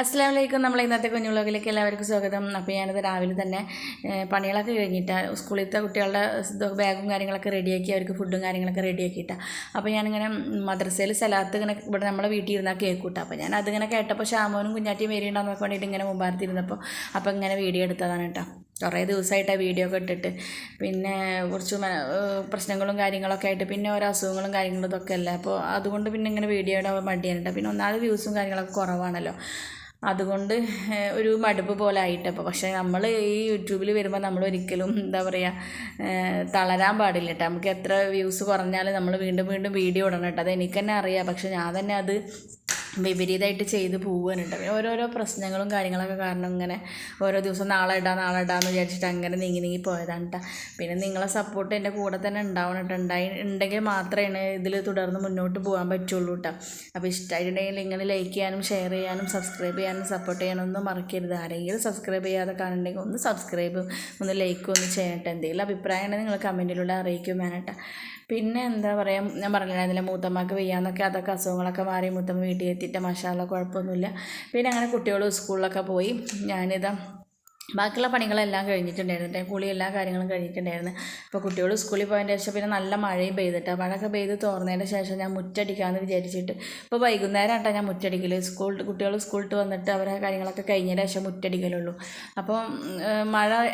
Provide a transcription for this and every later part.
അസ്സലാമു അലൈക്കും. നമ്മൾ ഇന്നത്തെ കുഞ്ഞു വ്ളോഗിലേക്ക് എല്ലാവർക്കും സ്വാഗതം. അപ്പോൾ ഞാനത് രാവിലെ തന്നെ പണികളൊക്കെ കഴിഞ്ഞിട്ട് സ്കൂളിലത്തെ കുട്ടികളുടെ ബാഗും കാര്യങ്ങളൊക്കെ റെഡിയാക്കി അവർക്ക് ഫുഡും കാര്യങ്ങളൊക്കെ റെഡിയാക്കിയിട്ടാണ്. അപ്പോൾ ഞാനിങ്ങനെ മദ്രസയിൽ സ്ഥലത്ത് ഇങ്ങനെ ഇവിടെ നമ്മളെ വീട്ടിൽ ഇരുന്നാൽ കേൾക്കൂട്ടാം. അപ്പോൾ ഞാൻ അതിങ്ങനെ കേട്ടപ്പോൾ ഷാമോനും കുഞ്ഞാറ്റിയും വരികയുണ്ടാകുന്ന വേണ്ടിയിട്ട് ഇങ്ങനെ മുമ്പാർത്തിരുന്നപ്പോൾ അപ്പോൾ ഇങ്ങനെ വീഡിയോ എടുത്തതാണ് കേട്ടോ. കുറേ ദിവസമായിട്ട് ആ വീഡിയോ ഒക്കെ ഇട്ടിട്ട് പിന്നെ കുറച്ച് പ്രശ്നങ്ങളും കാര്യങ്ങളൊക്കെ ആയിട്ട് പിന്നെ ഓരോ അസുഖങ്ങളും കാര്യങ്ങളും ഇതൊക്കെ അല്ലേ. അപ്പോൾ അതുകൊണ്ട് പിന്നെ ഇങ്ങനെ വീഡിയോ ഇടാൻ മടിയാണ് കേട്ടോ. പിന്നെ ഒന്നാമത് വ്യൂസും കാര്യങ്ങളൊക്കെ കുറവാണല്ലോ, അതുകൊണ്ട് ഒരു മടുപ്പ് പോലെ ആയിട്ടപ്പോൾ. പക്ഷേ നമ്മൾ ഈ യൂട്യൂബിൽ വരുമ്പോൾ നമ്മൾ ഒരിക്കലും എന്താ പറയുക തളരാൻ പാടില്ല കേട്ടോ. നമുക്ക് എത്ര വ്യൂസ് കുറഞ്ഞാലും നമ്മൾ വീണ്ടും വീണ്ടും വീഡിയോ ഇടണം കേട്ടോ. അത് എനിക്ക് തന്നെ അറിയാം. പക്ഷേ ഞാൻ തന്നെ അത് വിപരീതമായിട്ട് ചെയ്ത് പോവാനുണ്ട്. ഓരോരോ പ്രശ്നങ്ങളും കാര്യങ്ങളൊക്കെ കാരണം ഇങ്ങനെ ഓരോ ദിവസം നാളെ ഇടാമെന്ന് വിചാരിച്ചിട്ട് അങ്ങനെ നീങ്ങി പോയതാണ് കേട്ടോ. പിന്നെ നിങ്ങളെ സപ്പോർട്ട് എൻ്റെ കൂടെ തന്നെ ഉണ്ടാവണം കേട്ടോ. ഉണ്ടെങ്കിൽ മാത്രമേ ഇതിൽ തുടർന്ന് മുന്നോട്ട് പോകാൻ പറ്റുള്ളൂ കേട്ടോ. അപ്പോൾ ഇഷ്ടമായിട്ടുണ്ടെങ്കിൽ നിങ്ങൾ ലൈക്ക് ചെയ്യാനും ഷെയർ ചെയ്യാനും സബ്സ്ക്രൈബ് ചെയ്യാനും സപ്പോർട്ട് ചെയ്യാനൊന്നും മറക്കരുത്. ആരെങ്കിലും സബ്സ്ക്രൈബ് ചെയ്യാതെ കാണുന്നുണ്ടെങ്കിൽ ഒന്ന് സബ്സ്ക്രൈബ് ഒന്ന് ലൈക്കും ഒന്ന് ചെയ്യട്ടെ. എന്തെങ്കിലും അഭിപ്രായം ഉണ്ടെങ്കിൽ നിങ്ങൾ കമൻറ്റിലൂടെ അറിയിക്കും വേണേട്ടോ. പിന്നെ എന്താ പറയുക, ഞാൻ പറഞ്ഞില്ല മൂത്തമ്മക്ക് വയ്യാന്നൊക്കെ, അതൊക്കെ അസുഖങ്ങളൊക്കെ മാറി മൂത്തമ്മ വീട്ടിൽ എത്തിയിട്ട് മാഷാഅല്ലാ കുഴപ്പമൊന്നുമില്ല. പിന്നെ അങ്ങനെ കുട്ടികൾ സ്കൂളിലൊക്കെ പോയി. ഞാനിതാ ബാക്കിയുള്ള പണികളെല്ലാം കഴിഞ്ഞിട്ടുണ്ടായിരുന്നു, കുളി എല്ലാ കാര്യങ്ങളും കഴിഞ്ഞിട്ടുണ്ടായിരുന്നു. അപ്പോൾ കുട്ടികൾ സ്കൂളിൽ പോയതിൻ്റെ ശേഷം പിന്നെ നല്ല മഴയും പെയ്തിട്ട് മഴയൊക്കെ പെയ്ത് തോർന്നതിൻ്റെ ശേഷം ഞാൻ മുറ്റടിക്കാമെന്ന് വിചാരിച്ചിട്ട് ഇപ്പോൾ വൈകുന്നേരം ആയിട്ടാണ് ഞാൻ മുറ്റടിക്കൽ. കുട്ടികൾ സ്കൂളിട്ട് വന്നിട്ട് അവരെ കാര്യങ്ങളൊക്കെ കഴിഞ്ഞതിന് ശേഷം മുറ്റടിക്കലുള്ളൂ. അപ്പോൾ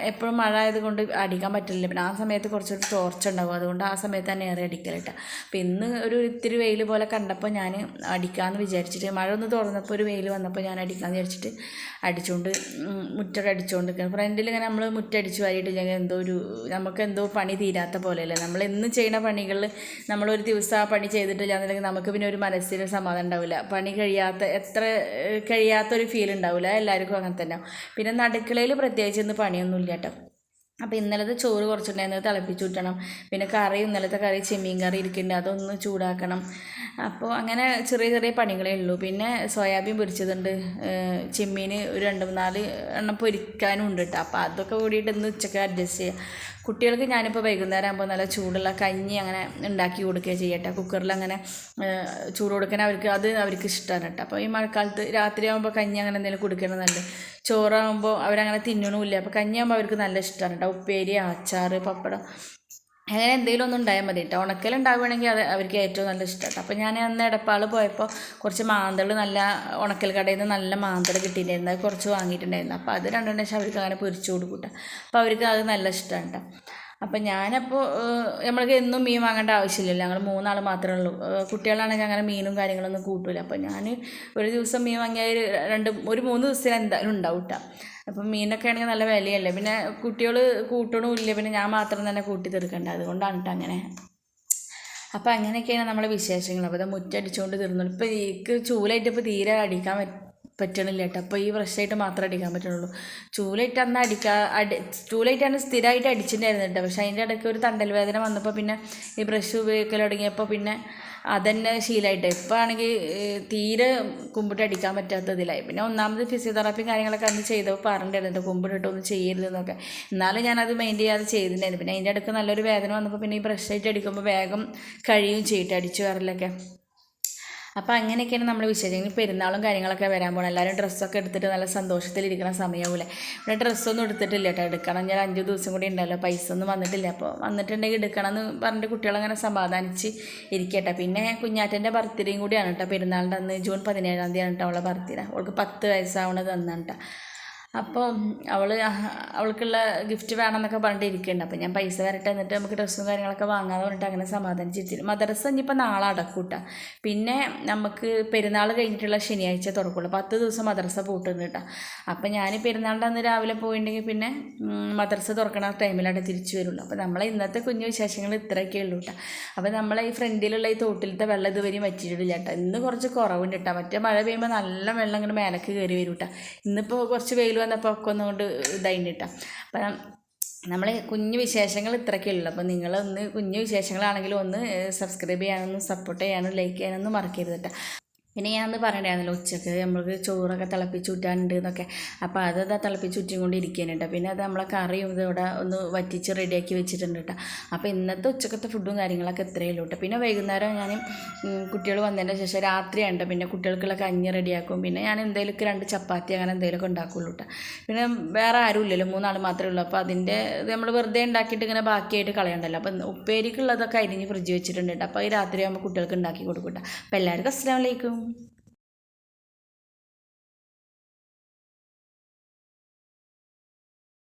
എപ്പോഴും മഴ ആയതുകൊണ്ട് അടിക്കാൻ പറ്റില്ല. പിന്നെ ആ സമയത്ത് കുറച്ചൊരു ടോർച്ച് ഉണ്ടാവും, അതുകൊണ്ട് ആ സമയത്ത് തന്നെ ഏറെ അടിക്കലിട്ട്. അപ്പോൾ ഇന്ന് ഒരു ഇത്തിരി വെയിൽ പോലെ കണ്ടപ്പോൾ ഞാൻ അടിക്കാമെന്ന് വിചാരിച്ചിട്ട്, മഴ ഒന്ന് തുറന്നപ്പോൾ ഒരു വെയിൽ വന്നപ്പോൾ ഞാൻ അടിക്കാമെന്ന് വിചാരിച്ചിട്ട് മുറ്റൊക്കെ അടിച്ചുകൊണ്ട് ഫ്രണ്ടിൽ ഇങ്ങനെ നമ്മൾ മുറ്റടിച്ച് വാരിയിട്ടില്ലെങ്കിൽ നമുക്ക് എന്തോ പണി തീരാത്ത പോലെയല്ലേ. നമ്മൾ എന്നും ചെയ്യുന്ന പണികളിൽ നമ്മളൊരു ദിവസം ആ പണി ചെയ്തിട്ടില്ല എന്നുണ്ടെങ്കിൽ നമുക്ക് പിന്നെ ഒരു മനസ്സിന് സമാധാനം ഉണ്ടാവില്ല. പണി കഴിയാത്തൊരു ഫീൽ ഉണ്ടാവില്ല. എല്ലാവർക്കും അങ്ങനെ തന്നെ. പിന്നെ അടുക്കളയിൽ പ്രത്യേകിച്ച് ഇന്ന് പണിയൊന്നുമില്ല കേട്ടോ. അപ്പോൾ ഇന്നലത്തെ ചോറ് കുറച്ചുണ്ടായിരുന്നത് തിളപ്പിച്ച് ഊറ്റണം. പിന്നെ ഇന്നലത്തെ കറി ചെമ്മീൻ കറി ഇരിക്കുന്നുണ്ട്, അതൊന്ന് ചൂടാക്കണം. അപ്പോൾ അങ്ങനെ ചെറിയ ചെറിയ പണികളേ ഉള്ളൂ. പിന്നെ സോയാബീൻ പൊരിച്ചതുണ്ട്, ചെമ്മീൻ ഒരു 2-4 എണ്ണം പൊരിക്കാനും ഉണ്ട് കേട്ടോ. അപ്പോൾ അതൊക്കെ കൂടിയിട്ട് ഇന്ന് ഉച്ചയ്ക്ക് അഡ്ജസ്റ്റ് ചെയ്യുക. കുട്ടികൾക്ക് ഞാനിപ്പോൾ വൈകുന്നേരം ആകുമ്പോൾ നല്ല ചൂടുള്ള കഞ്ഞി അങ്ങനെ ഉണ്ടാക്കി കൊടുക്കുകയും ചെയ്യട്ടെ. കുക്കറിൽ അങ്ങനെ ചൂട് കൊടുക്കാൻ അവർക്ക് ഇഷ്ടമാണ് കേട്ടോ. അപ്പോൾ ഈ മഴക്കാലത്ത് രാത്രിയാകുമ്പോൾ കഞ്ഞി അങ്ങനെ എന്തെങ്കിലും കൊടുക്കണമെന്നുണ്ട്. ചോറാകുമ്പോൾ അവരങ്ങനെ തിന്നണമില്ല. അപ്പോൾ കഞ്ഞിയാകുമ്പോൾ അവർക്ക് നല്ല ഇഷ്ടമാണ് കേട്ടോ. ഉപ്പേരി, അച്ചാർ, പപ്പടം അങ്ങനെ എന്തെങ്കിലും ഒന്നും ഉണ്ടായാൽ മതി കേട്ടോ. ഉണക്കലുണ്ടാവുകയാണെങ്കിൽ അത് അവർക്ക് ഏറ്റവും നല്ല ഇഷ്ടമാണ്. അപ്പോൾ ഞാൻ അന്ന് എടപ്പാൾ പോയപ്പോൾ കുറച്ച് മാന്തൾ നല്ല ഉണക്കൽ കടയിൽ നിന്ന് നല്ല മാന്തൾ കിട്ടിയിട്ടുണ്ടായിരുന്നു, അത് കുറച്ച് വാങ്ങിയിട്ടുണ്ടായിരുന്നു. അപ്പോൾ അത് 2 ശേഷം അവർക്ക് അങ്ങനെ പൊരിച്ചു കൊടുക്കൂട്ടോ. അപ്പോൾ അവർക്ക് അത് നല്ല ഇഷ്ടമാണ് കേട്ടോ. അപ്പം ഞാനപ്പോൾ നമ്മൾക്ക് എന്നും മീൻ വാങ്ങേണ്ട ആവശ്യമില്ലല്ലോ, ഞങ്ങൾ 3 ആൾ മാത്രമേ ഉള്ളൂ. കുട്ടികളാണെങ്കിൽ അങ്ങനെ മീനും കാര്യങ്ങളൊന്നും കൂട്ടില്ല. അപ്പോൾ ഞാൻ ഒരു ദിവസം മീൻ വാങ്ങിയാൽ ഒരു 3 ദിവസത്തിന് എന്തായാലും ഉണ്ടാവും കേട്ടോ. അപ്പം മീനൊക്കെ ആണെങ്കിൽ നല്ല വിലയല്ലേ. പിന്നെ കുട്ടികൾ കൂട്ടണമില്ല, പിന്നെ ഞാൻ മാത്രം തന്നെ കൂട്ടി തീർക്കണ്ട, അതുകൊണ്ടാണ് കേട്ടോ അങ്ങനെ. അപ്പോൾ അങ്ങനെയൊക്കെയാണ് നമ്മളെ വിശേഷങ്ങൾ. അപ്പോൾ അത് മുറ്റടിച്ചുകൊണ്ട് തീർന്നു. ഇപ്പോൾ എനിക്ക് ചൂലായിട്ട് ഇപ്പോൾ തീരെ അടിക്കാൻ പറ്റണില്ല കേട്ടോ. അപ്പോൾ ഈ ബ്രഷായിട്ട് മാത്രമേ അടിക്കാൻ പറ്റുള്ളൂ. ചൂലായിട്ട് അന്ന് ചൂലായിട്ടാണ് സ്ഥിരമായിട്ട് അടിച്ചിട്ടുണ്ടായിരുന്നു കേട്ടോ. പക്ഷേ അതിൻ്റെ ഇടയ്ക്ക് ഒരു തണ്ടൽ വേദന വന്നപ്പോൾ പിന്നെ ഈ ബ്രഷ് ഉപയോഗിക്കൽ തുടങ്ങിയപ്പോൾ പിന്നെ അതന്നെ ശീലമായിട്ട് ഇപ്പോൾ ആണെങ്കിൽ തീരെ കുമ്പിട്ട് അടിക്കാൻ പറ്റാത്തതിലായി. പിന്നെ ഒന്നാമത് ഫിസിയോതെറാപ്പിയും കാര്യങ്ങളൊക്കെ അന്ന് ചെയ്തപ്പോൾ പറഞ്ഞിട്ടുണ്ടായിരുന്നു കുമ്പിട്ടിട്ടൊന്നും ചെയ്യരുതെന്നൊക്കെ. എന്നാലും ഞാനത് മെയിൻ ചെയ്യാതെ ചെയ്തിട്ടുണ്ടായിരുന്നു. പിന്നെ അതിൻ്റെ ഇടയ്ക്ക് നല്ലൊരു വേദന വന്നപ്പോൾ പിന്നെ ഈ ബ്രഷായിട്ട് അടിക്കുമ്പോൾ വേഗം കഴിയും ചെയ്തിട്ട് അടിച്ചു വരലൊക്കെ. അപ്പോൾ അങ്ങനെയൊക്കെയാണ് നമ്മൾ വിശേഷങ്ങൾ. പെരുന്നാളും കാര്യങ്ങളൊക്കെ വരാൻ പോകണം. എല്ലാവരും ഡ്രസ്സൊക്കെ എടുത്തിട്ട് നല്ല സന്തോഷത്തിലിരിക്കുന്ന സമയമാവില്ലേ. ഇവിടെ ഡ്രസ്സൊന്നും എടുത്തിട്ടില്ല കേട്ടോ. എടുക്കണം, ഞാൻ 5 ദിവസം കൂടി ഉണ്ടല്ലോ, പൈസ ഒന്നും വന്നിട്ടില്ല. അപ്പോൾ വന്നിട്ടുണ്ടെങ്കിൽ എടുക്കണം എന്ന് പറഞ്ഞിട്ട് കുട്ടികളങ്ങനെ സമാധാനിച്ച് ഇരിക്കട്ടെ. പിന്നെ കുഞ്ഞാറ്റൻ്റെ ബർത്ത്ഡേയും കൂടിയാണ് കേട്ടോ. പെരുന്നാളിൻ്റെ അന്ന് ജൂൺ 17-ാം തീയതിയാണ് കേട്ടോ അവളെ ബർത്ത്ഡേ. അവൾക്ക് 10 വയസ്സാവണത് അന്നാണ് കേട്ടോ. അപ്പോൾ അവൾക്കുള്ള ഗിഫ്റ്റ് വേണമെന്നൊക്കെ പറഞ്ഞിട്ട് ഇരിക്കുന്നുണ്ട്. അപ്പോൾ ഞാൻ പൈസ വരട്ടെ, എന്നിട്ട് നമുക്ക് ഡ്രസ്സും കാര്യങ്ങളൊക്കെ വാങ്ങാതെ പറഞ്ഞിട്ട് അങ്ങനെ സമാധാനിച്ചിരുന്നു. മദ്രസ ഇനിയിപ്പോൾ നാളെ അടക്കൂട്ടാ. പിന്നെ നമുക്ക് പെരുന്നാൾ കഴിഞ്ഞിട്ടുള്ള ശനിയാഴ്ച തുറക്കുള്ളൂ. 10 ദിവസം മദ്രസ പൂട്ടുന്നു കേട്ടോ. അപ്പോൾ ഞാൻ പെരുന്നാളിൻ്റെ അന്ന് രാവിലെ പോയിട്ടുണ്ടെങ്കിൽ പിന്നെ മദ്രസ തുറക്കണ ടൈമിലാണ് തിരിച്ചു വരുള്ളൂ. അപ്പോൾ നമ്മളെ ഇന്നത്തെ കുഞ്ഞു വിശേഷങ്ങൾ ഇത്രയൊക്കെ ഉള്ളൂ കേട്ടോ. അപ്പോൾ നമ്മളെ ഈ ഫ്രണ്ടിലുള്ള ഈ തോട്ടിലത്തെ വെള്ളം ഇതുവരെയും വറ്റിയിട്ടില്ല കേട്ടോ. ഇന്ന് കുറച്ച് കുറവുണ്ട് കേട്ടോ. മറ്റേ മഴ പെയ്യുമ്പോൾ നല്ല വെള്ളം ഇങ്ങനെ മേലേക്ക് കയറി വരും കേട്ടോ. ഇന്നിപ്പോൾ കുറച്ച് വെയിൽ വന്നപ്പോൾ ഒക്കെ ഒന്നുകൊണ്ട് ഇതായിട്ടാണ്. അപ്പം നമ്മൾ കുഞ്ഞു വിശേഷങ്ങൾ ഇത്രയൊക്കെ ഉള്ളൂ. അപ്പോൾ നിങ്ങളൊന്ന് കുഞ്ഞു വിശേഷങ്ങളാണെങ്കിലും ഒന്ന് സബ്സ്ക്രൈബ് ചെയ്യാനൊന്നും സപ്പോർട്ട് ചെയ്യാനും ലൈക്ക് ചെയ്യാനൊന്നും മറക്കരുത് കേട്ടോ. പിന്നെ ഞാനൊന്ന് പറയണ്ടായിരുന്നല്ലോ ഉച്ചക്ക് നമ്മൾക്ക് ചോറൊക്കെ തിളപ്പിച്ചൂറ്റാനുണ്ട് എന്നൊക്കെ. അപ്പോൾ അതാ തിളപ്പിച്ചൂറ്റിയും കൊണ്ടിരിക്കാനുണ്ട്. പിന്നെ അത് നമ്മളെ കറിയും ഇതവിടെ ഒന്ന് വറ്റിച്ച് റെഡിയാക്കി വെച്ചിട്ടുണ്ട് കേട്ടോ. അപ്പോൾ ഇന്നത്തെ ഉച്ചക്കത്തെ ഫുഡും കാര്യങ്ങളൊക്കെ ഇത്രയേ ഉള്ളൂ കേട്ടോ. പിന്നെ വൈകുന്നേരം ഞാൻ കുട്ടികൾ വന്നതിൻ്റെ ശേഷം രാത്രിയുണ്ട് പിന്നെ കുട്ടികൾക്കുള്ള കഞ്ഞി റെഡിയാക്കും. പിന്നെ ഞാൻ എന്തെങ്കിലുമൊക്കെ 2 ചപ്പാത്തി അങ്ങനെ എന്തെങ്കിലുമൊക്കെ ഉണ്ടാക്കുള്ളൂ കേട്ടോ. പിന്നെ വേറെ ആരും ഇല്ലല്ലോ, 3 ആൾ മാത്രമേ ഉള്ളൂ. അപ്പോൾ അതിൻ്റെ നമ്മൾ വെറുതെ ഉണ്ടാക്കിയിട്ട് ഇങ്ങനെ ബാക്കിയായിട്ട് കളയണ്ടല്ലോ. അപ്പം ഉപ്പേരിക്കുള്ളതൊക്കെ അരിഞ്ഞ് ഫ്രിഡ്ജ് വെച്ചിട്ടുണ്ട് കേട്ടോ. അപ്പോൾ ഈ രാത്രിയാകുമ്പോൾ കുട്ടികൾക്ക് ഉണ്ടാക്കി കൊടുക്കും കേട്ടോ. അപ്പോൾ എല്ലാവർക്കും അസ്സലാമു അലൈക്കും.